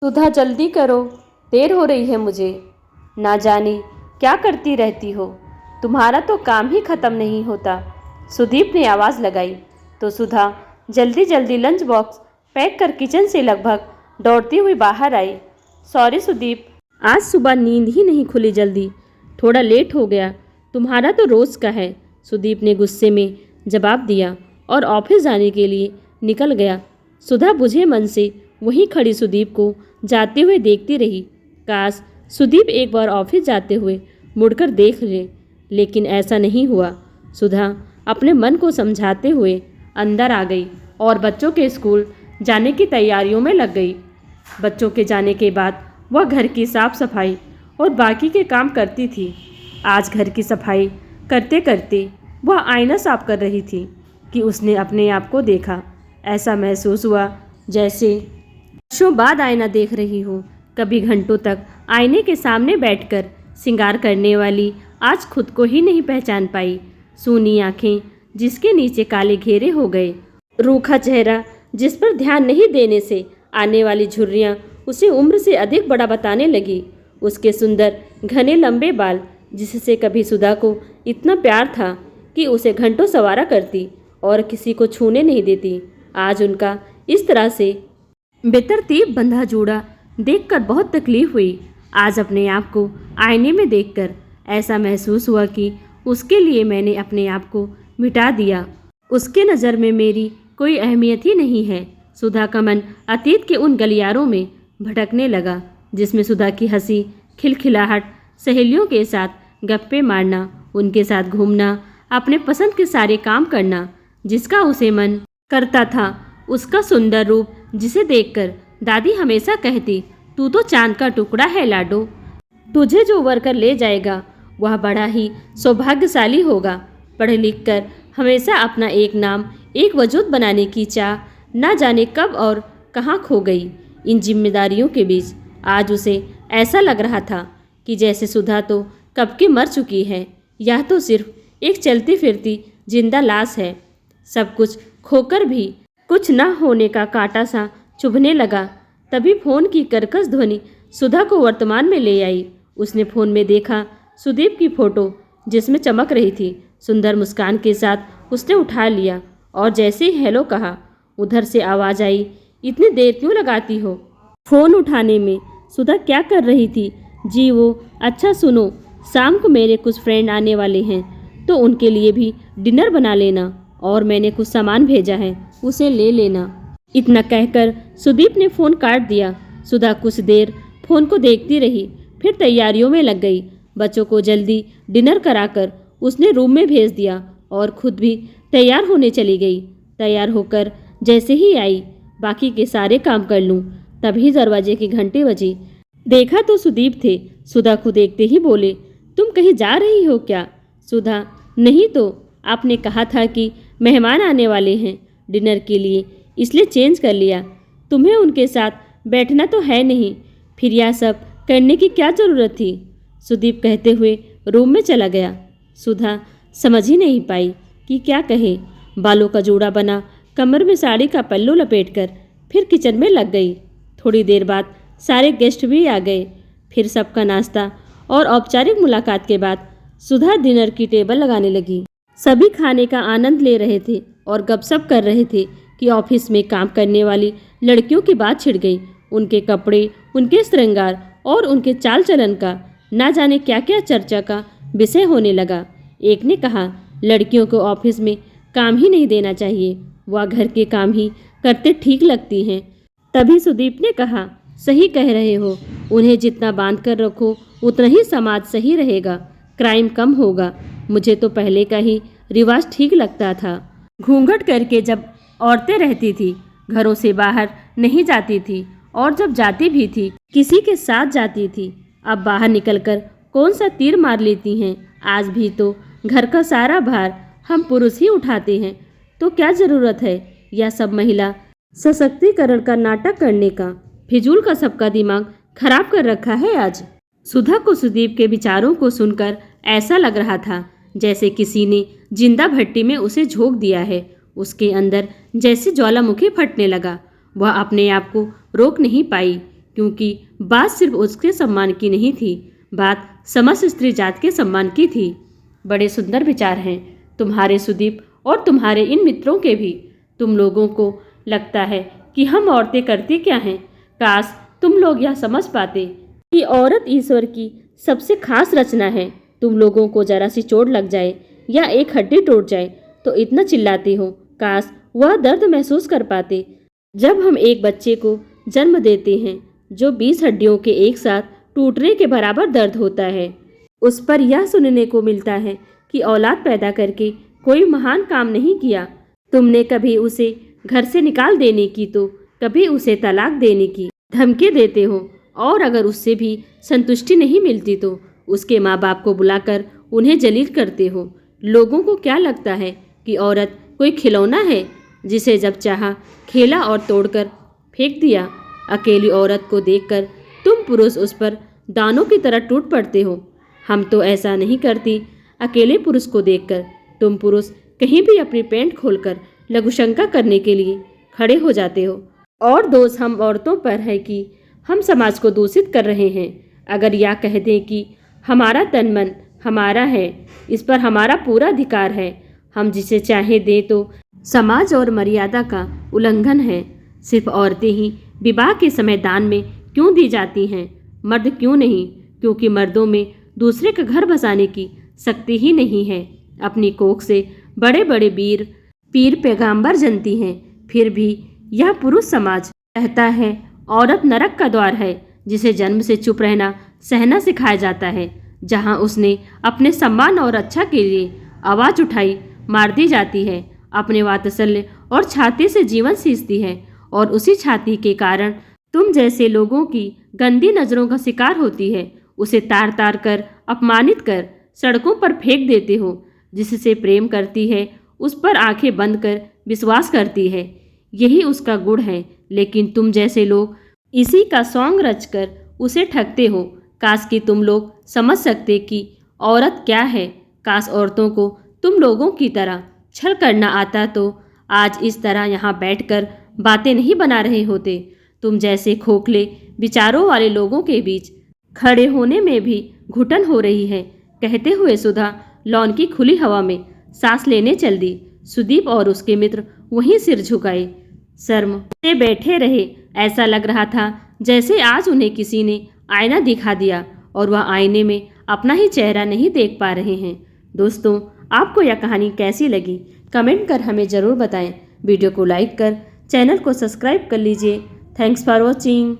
सुधा जल्दी करो, देर हो रही है मुझे। ना जाने क्या करती रहती हो, तुम्हारा तो काम ही खत्म नहीं होता। सुदीप ने आवाज़ लगाई तो सुधा जल्दी जल्दी लंच बॉक्स पैक कर किचन से लगभग दौड़ती हुई बाहर आई। सॉरी सुदीप, आज सुबह नींद ही नहीं खुली जल्दी, थोड़ा लेट हो गया। तुम्हारा तो रोज़ का है, सुदीप ने गुस्से में जवाब दिया और ऑफिस जाने के लिए निकल गया। सुधा बुझे मन से वहीं खड़ी सुदीप को जाते हुए देखती रही। काश सुदीप एक बार ऑफिस जाते हुए मुड़कर देख ले, लेकिन ऐसा नहीं हुआ। सुधा अपने मन को समझाते हुए अंदर आ गई और बच्चों के स्कूल जाने की तैयारियों में लग गई। बच्चों के जाने के बाद वह घर की साफ सफाई और बाकी के काम करती थी। आज घर की सफाई करते करते वह आईना साफ कर रही थी कि उसने अपने आप को देखा। ऐसा महसूस हुआ जैसे वर्षों बाद आईना देख रही हो। कभी घंटों तक आईने के सामने बैठकर श्रृंगार करने वाली आज खुद को ही नहीं पहचान पाई। सूनी आंखें जिसके नीचे काले घेरे हो गए, रूखा चेहरा जिस पर ध्यान नहीं देने से आने वाली झुर्रियाँ उसे उम्र से अधिक बड़ा बताने लगी। उसके सुंदर घने लंबे बाल जिससे कभी सुधा को इतना प्यार था कि उसे घंटों सवारा करती और किसी को छूने नहीं देती, आज उनका इस तरह से बेतरतीब बंधा जूड़ा देखकर बहुत तकलीफ हुई। आज अपने आप को आईने में देखकर ऐसा महसूस हुआ कि उसके लिए मैंने अपने आप को मिटा दिया। उसके नज़र में मेरी कोई अहमियत ही नहीं है। सुधा का मन अतीत के उन गलियारों में भटकने लगा जिसमें सुधा की हंसी, खिलखिलाहट, सहेलियों के साथ गप्पे मारना, उनके साथ घूमना, अपने पसंद के सारे काम करना जिसका उसे मन करता था, उसका सुंदर रूप जिसे देखकर दादी हमेशा कहती, तू तो चांद का टुकड़ा है लाडो, तुझे जो वर्कर ले जाएगा वह बड़ा ही सौभाग्यशाली होगा। पढ़ लिख कर हमेशा अपना एक नाम, एक वजूद बनाने की चाह न जाने कब और कहाँ खो गई इन जिम्मेदारियों के बीच। आज उसे ऐसा लग रहा था कि जैसे सुधा तो कब की मर चुकी है, यह तो सिर्फ एक चलती फिरती जिंदा लाश है। सब कुछ खोकर भी कुछ न होने का कांटा सा चुभने लगा। तभी फोन की कर्कश ध्वनि सुधा को वर्तमान में ले आई। उसने फोन में देखा सुदीप की फोटो जिसमें चमक रही थी। सुंदर मुस्कान के साथ उसने उठा लिया और जैसे ही हेलो कहा, उधर से आवाज़ आई, इतनी देर क्यों लगाती हो? फ़ोन उठाने में सुधा क्या कर रही थी? जी वो, अच्छा सुनो, शाम को मेरे कुछ फ्रेंड आने वाले हैं तो उनके लिए भी डिनर बना लेना और मैंने कुछ सामान भेजा है, उसे ले लेना। इतना कहकर सुदीप ने फ़ोन काट दिया। सुधा कुछ देर फ़ोन को देखती रही, फिर तैयारियों में लग गई। बच्चों को जल्दी डिनर कराकर उसने रूम में भेज दिया और खुद भी तैयार होने चली गई। तैयार होकर जैसे ही आई, बाकी के सारे काम कर लूँ, तभी दरवाजे की घंटी बजी। देखा तो सुदीप थे। सुधा को देखते ही बोले, तुम कहीं जा रही हो क्या? सुधा, नहीं तो आपने कहा था कि मेहमान आने वाले हैं डिनर के लिए, इसलिए चेंज कर लिया। तुम्हें उनके साथ बैठना तो है नहीं, फिर यह सब करने की क्या ज़रूरत थी? सुदीप कहते हुए रूम में चला गया। सुधा समझ ही नहीं पाई कि क्या कहे। बालों का जूड़ा बना, कमर में साड़ी का पल्लू लपेटकर फिर किचन में लग गई। थोड़ी देर बाद सारे गेस्ट भी आ गए। फिर सबका नाश्ता और औपचारिक मुलाकात के बाद सुधा डिनर की टेबल लगाने लगी। सभी खाने का आनंद ले रहे थे और गपशप कर रहे थे कि ऑफिस में काम करने वाली लड़कियों की बात छिड़ गई। उनके कपड़े, उनके श्रृंगार और उनके चाल चलन का ना जाने क्या क्या चर्चा का विषय होने लगा। एक ने कहा, लड़कियों को ऑफिस में काम ही नहीं देना चाहिए, वह घर के काम ही करते ठीक लगती हैं। तभी सुदीप ने कहा, सही कह रहे हो, उन्हें जितना बांध कर रखो उतना ही समाज सही रहेगा, क्राइम कम होगा। मुझे तो पहले का ही रिवाज ठीक लगता था। घूंघट करके जब औरतें रहती थी, घरों से बाहर नहीं जाती थी और जब जाती भी थी किसी के साथ जाती थी। अब बाहर निकलकर कौन सा तीर मार लेती हैं। आज भी तो घर का सारा भार हम पुरुष ही उठाते हैं, तो क्या ज़रूरत है यह सब महिला सशक्तिकरण का नाटक करने का? फिजूल का सबका दिमाग खराब कर रखा है आज। सुधा को सुदीप के विचारों को सुनकर ऐसा लग रहा था जैसे किसी ने जिंदा भट्टी में उसे झोंक दिया है। उसके अंदर जैसे ज्वालामुखी फटने लगा। वह अपने आप को रोक नहीं पाई क्योंकि बात सिर्फ उसके सम्मान की नहीं थी, बात समस्त स्त्री जात के सम्मान की थी। बड़े सुंदर विचार हैं तुम्हारे सुदीप, और तुम्हारे इन मित्रों के भी। तुम लोगों को लगता है कि हम औरतें करती क्या हैं? काश तुम लोग यह समझ पाते कि औरत ईश्वर की सबसे खास रचना है। तुम लोगों को जरा सी चोट लग जाए या एक हड्डी टूट जाए तो इतना चिल्लाते हो, काश वह दर्द महसूस कर पाते। जब हम एक बच्चे को जन्म देते हैं जो 20 हड्डियों के एक साथ टूटने के बराबर दर्द होता है, उस पर यह सुनने को मिलता है कि औलाद पैदा करके कोई महान काम नहीं किया। तुमने कभी उसे घर से निकाल देने की तो कभी उसे तलाक देने की धमकी देते हो, और अगर उससे भी संतुष्टि नहीं मिलती तो उसके माँ बाप को बुलाकर उन्हें जलील करते हो। लोगों को क्या लगता है कि औरत कोई खिलौना है जिसे जब चाहा खेला और तोड़कर फेंक दिया। अकेली औरत को देखकर तुम पुरुष उस पर दानों की तरह टूट पड़ते हो। हम तो ऐसा नहीं करती। अकेले पुरुष को देखकर तुम पुरुष कहीं भी अपनी पैंट खोलकर लघुशंका करने के लिए खड़े हो जाते हो। और दोष हम औरतों पर है कि हम समाज को दूषित कर रहे हैं। अगर यह कह दें कि हमारा तन मन हमारा है, इस पर हमारा पूरा अधिकार है, हम जिसे चाहे दें, तो समाज और मर्यादा का उल्लंघन है। सिर्फ औरतें ही विवाह के समय दान में क्यों दी जाती हैं, मर्द क्यों नहीं? क्योंकि मर्दों में दूसरे का घर बसाने की शक्ति ही नहीं है। अपनी कोख से बड़े बड़े वीर पीर पैगंबर जनती हैं, फिर भी यह पुरुष समाज कहता है औरत नरक का द्वार है, जिसे जन्म से चुप रहना सहना सिखाया जाता है। जहां उसने अपने सम्मान और अच्छा के लिए आवाज उठाई, मार दी जाती है। अपने वात्सल्य और छाती से जीवन सींचती है, और उसी छाती के कारण तुम जैसे लोगों की गंदी नजरों का शिकार होती है। उसे तार तार कर, अपमानित कर सड़कों पर फेंक देते हो। जिससे प्रेम करती है उस पर आंखें बंद कर विश्वास करती है, यही उसका गुण है। लेकिन तुम जैसे लोग इसी का सॉन्ग रचकर उसे ठगते हो। काश कि तुम लोग समझ सकते कि औरत क्या है। काश औरतों को तुम लोगों की तरह छल करना आता तो आज इस तरह यहाँ बैठकर बातें नहीं बना रहे होते। तुम जैसे खोखले विचारों वाले लोगों के बीच खड़े होने में भी घुटन हो रही है। कहते हुए सुधा लॉन की खुली हवा में सांस लेने चल दी। सुदीप और उसके मित्र वहीं सिर झुकाए शर्म से बैठे रहे। ऐसा लग रहा था जैसे आज उन्हें किसी ने आईना दिखा दिया और वह आईने में अपना ही चेहरा नहीं देख पा रहे हैं। दोस्तों, आपको यह कहानी कैसी लगी कमेंट कर हमें ज़रूर बताएं। वीडियो को लाइक कर चैनल को सब्सक्राइब कर लीजिए। Thanks for watching.